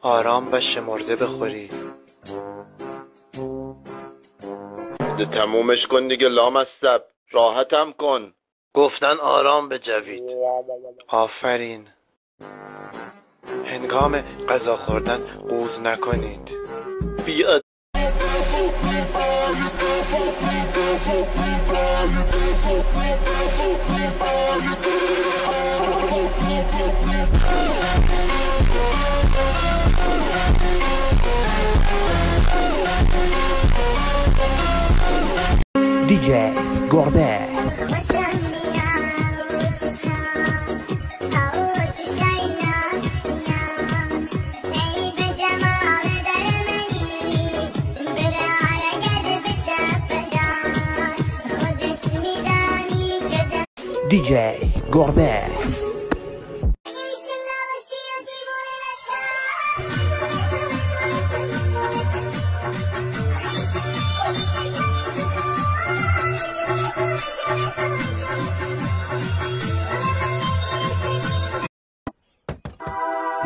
آرام و شمرده بخوری. تمومش کن دیگه لامصب، راحتم کن. گفتن آرام بجوید. آفرین. هنگام غذا خوردن قوز نکنید. بیاد DJ گربه. DJ گربه.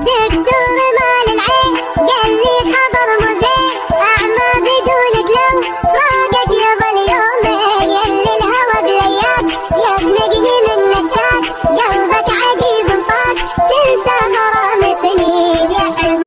دكتور مال العين قال لي حضر مزين أعمى بدونك لو فراقك يظل يومين يلي الهوى بلياك يخلقني من نساك قلبك عجيب انطاك تنسى غرام سنين يا حلم.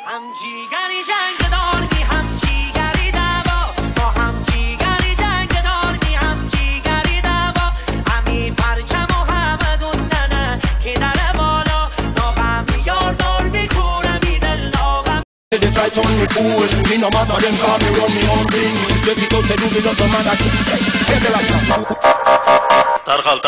همجیگری جنگ دارمی همجیگری دعوا با همجیگری جنگ دارمی همجیگری دعوا همی پرچم و همه دوندنه که در بالا ناغم یار دار میکورمی دل ناغم. They try to me fool, me no matter them call me run me own thing. Just because they do me doesn't matter. Tarkhal